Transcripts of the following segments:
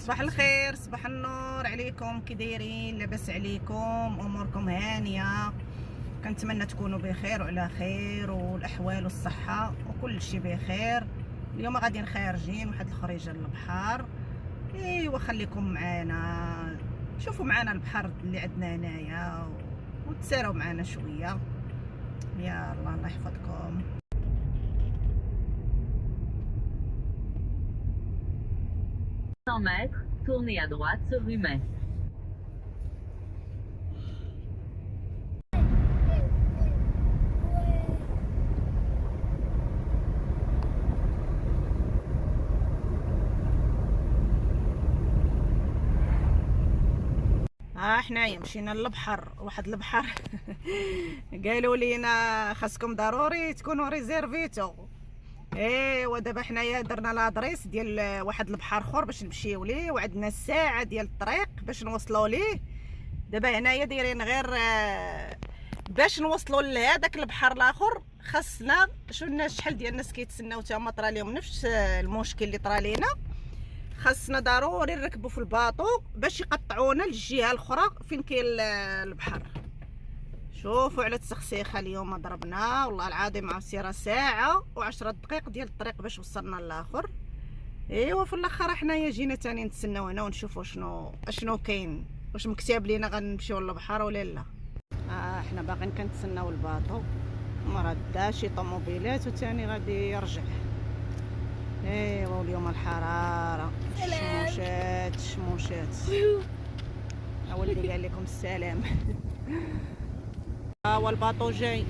صباح الخير، صباح النور عليكم. كي دايرين؟ لاباس عليكم؟ اموركم هانيه؟ كنتمنى تكونوا بخير وعلى خير، والاحوال والصحه وكل شيء بخير. اليوم غادي خارجين واحد الخريجه للبحر. ايوا خليكم معنا، شوفوا معنا البحر اللي عندنا هنايا وتسيروا معنا شويه. يا الله يحفظكم. 100 mètres, tournez à droite sur rue Mai. حنايا مشينا للبحر، واحد البحر قالوا لينا خاصكم ضروري تكونوا ريزيرفيتو. ايوا دابا حنايا درنا لادريس ديال واحد البحر اخر باش نمشيو ليه، وعندنا الساعه ديال الطريق باش نوصلوا ليه. دابا هنايا دايرين غير باش نوصلوا لهذاك البحر الاخر خاصنا شفنا شحال ديال الناس كيتسناو تا هما طرا لهم نفس المشكل اللي طرا لينا. خاصنا ضروري نركبوا في الباطو باش يقطعونا للجهه الاخرى فين كاين البحر. شوفوا على التسخسيخه اليوم ضربنا والله العظيم، عسيره ساعه و10 دقائق ديال الطريق باش وصلنا للاخر. ايوا في الاخر حنايا جينا تاني نتسناو هنا ونشوفوا شنو كاين، واش مكتاب لينا غنمشيو للبحر ولا لا. حنا باغيين كنتسناو الباطو، ما ردا شي طوموبيلات وتاني غادي يرجع. ايوا اليوم الحراره شموشات هو اللي قال لكم السلام. هو الباطو جاي،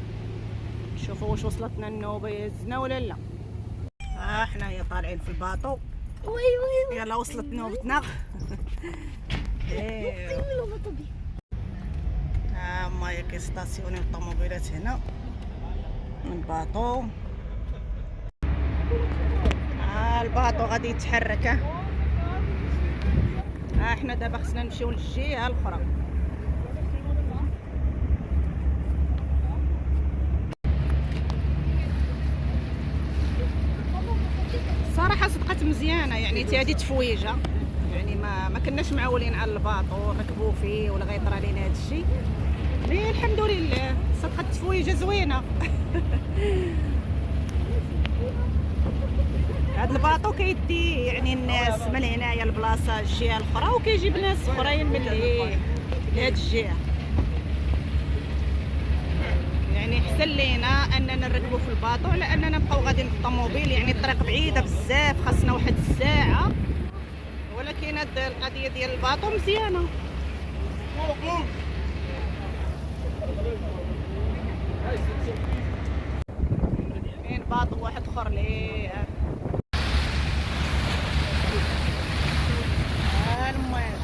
نشوفوا واش وصلتنا النوبه يهزنا ولا لا. حنايا طالعين في الباطو. يلا وصلت نوبتنا. ما كيستاسيوني الطوموبيلات هنا من الباطو. الباطو غادي يتحرك. حنا دابا خصنا نمشيو للجهه الاخرى. صراحه صدقات مزيانه، يعني تي هذه تفويجه، يعني ما كناش معولين على الباطو نركبوا فيه ولا غيطرى لينا هذا الشيء. مي الحمد لله صدقات تفويجه زوينه. هاد الباطو كيدي يعني الناس من هنايا لبلاصه الجهه الاخرى، وكيجيب ناس اخرين من لهاد الجهه. يعني حسن لينا اننا نركبوا في الباطو على اننا نبقاو غاديين بالطوموبيل، يعني الطريق بعيده بزاف خاصنا واحد الساعه. ولكن هاد القضيه ديال الباطو مزيانه. كاين باطو واحد اخر ليه الماء.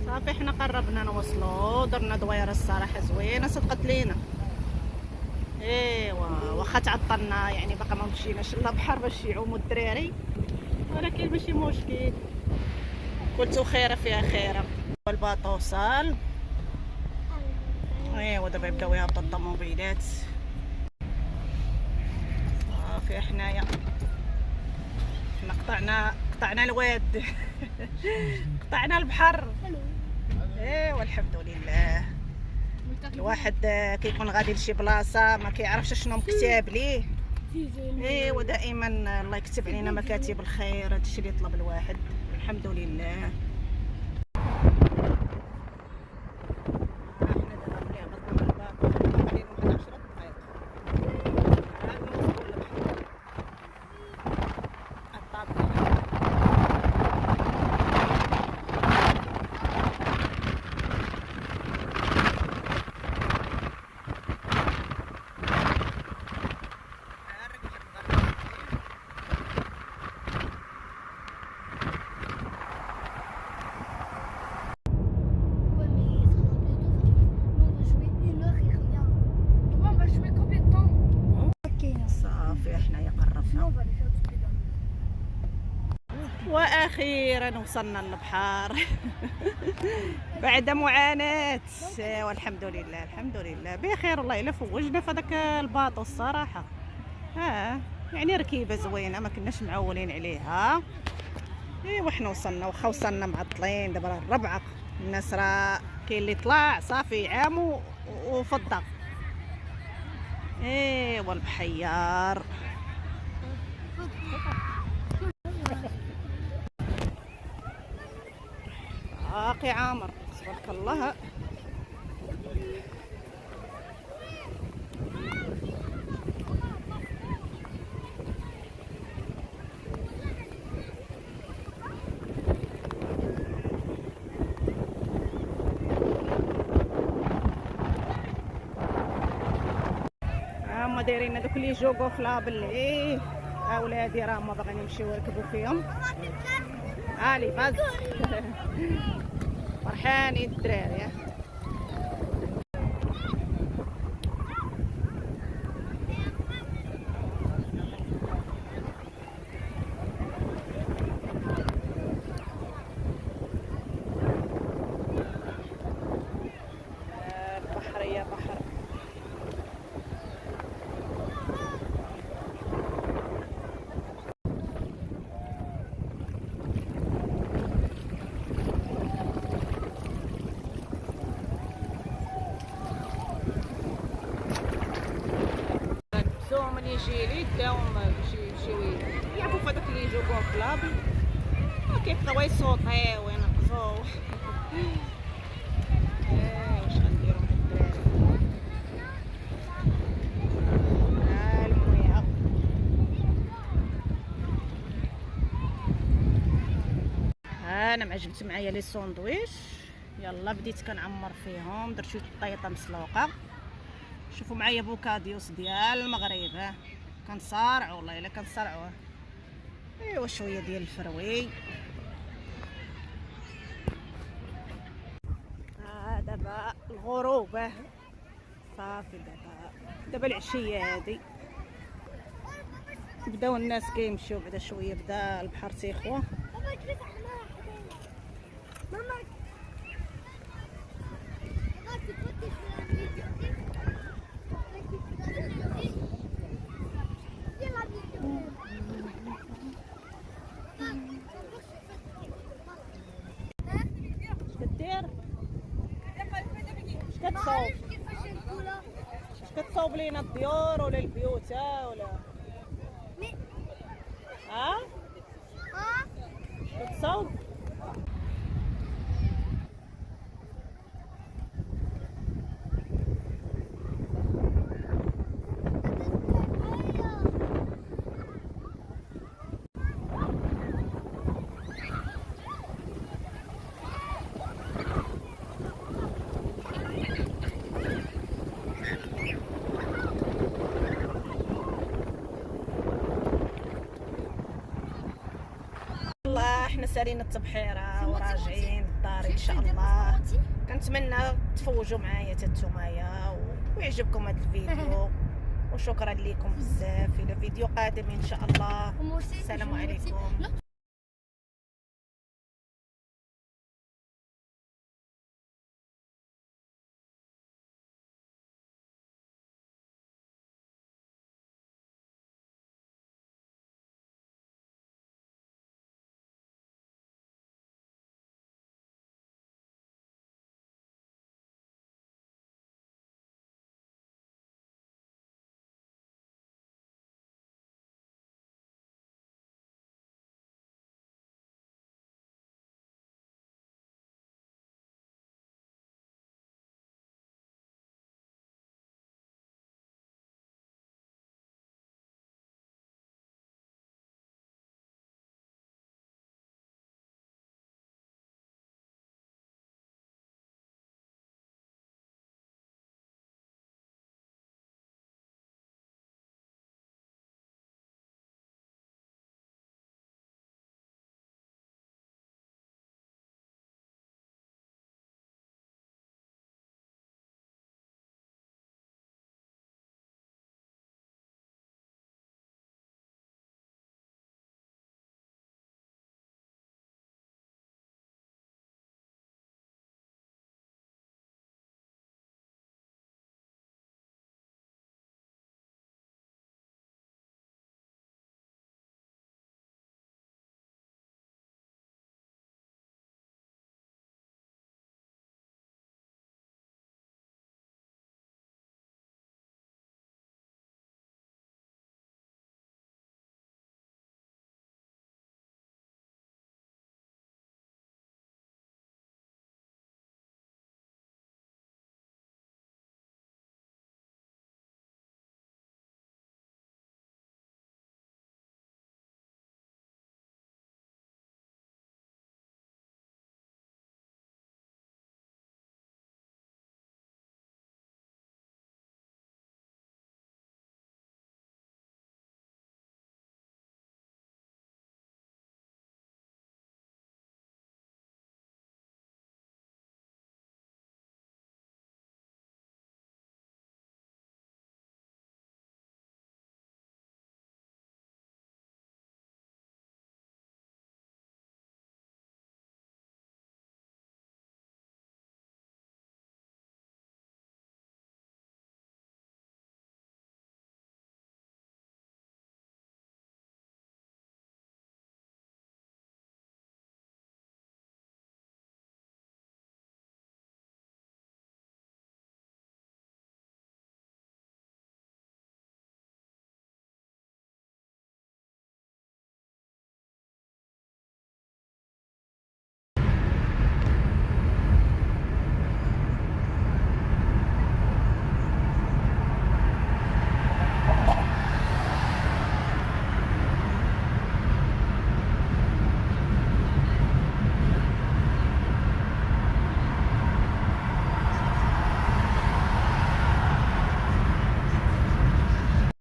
صافي حنا قربنا نوصلوا، درنا دويره الصراحه زوينه صدقت لينا. ايوا واخا تعطلنا يعني باقا ما مشيناش للبحر باش يعوموا الدراري، ولكن ماشي مشكل، كنت خيره فيها خيره. الباطو وصل. ايوا دابا يبداو يهبطوا الطوموبيلات. صافي حنايا حنا قطعنا الواد. قطعنا البحر. ايوا الحمد لله. الواحد كيكون غادي لشي بلاصه ما كيعرفش شنو مكتاب ليه. ايوا دائما الله يكتب علينا مكاتب الخير، هادشي اللي يطلب الواحد. الحمد لله. واخيرا وصلنا للبحر بعد معاناة. والحمد لله الحمد لله بخير، والله الا فوجنا في هذاك الباطو الصراحه. يعني ركيبه زوينه ما كناش معولين عليها. ايوا حنا وصلنا، واخا وصلنا معطلين دابا الربعه. الناس راه كاين اللي طلع صافي عام وفضى. ايوا البحيار باقي عامر تبارك الله. هما دايرين هذوك اللي يجوقوا في لابل. اولادي راه ما باغيين يمشيو يركبوا فيهم. علي باز فرحانين الدراري. البحر يا بحر. نفسهم اللي يجي لي داهم باش يمشيو يلعبوا في هذاك اللي يجوقوا في لابل. كيبقاو يصوتيو وينقصوا. واش غنديرو مع الدراري؟ المويه. انا معجبت معايا لي ساندويش. يلا بديت كنعمر فيهم، درت شويه الطيطه مسلوقه. شوفوا معايا بوكاديوس ديال المغرب. كنصارعوا والله الا كنصارعوا. ايوا شويه ديال الفروي. دابا الغروب صافي. دابا العشيه هادي بداو الناس كيمشيو بعدا شويه، بدا البحر تيخوى. كدير اش كتصاوب؟ اش كتصاوب لينا الديور ولا البيوت ولا كتصاوب؟ احنا سارين التبحيره وراجعين للدار ان شاء الله. كنتمنى تفوجوا معايا حتى نتومايا ويعجبكم هذا الفيديو، وشكرا لكم بزاف. الى فيديو قادم ان شاء الله. السلام عليكم.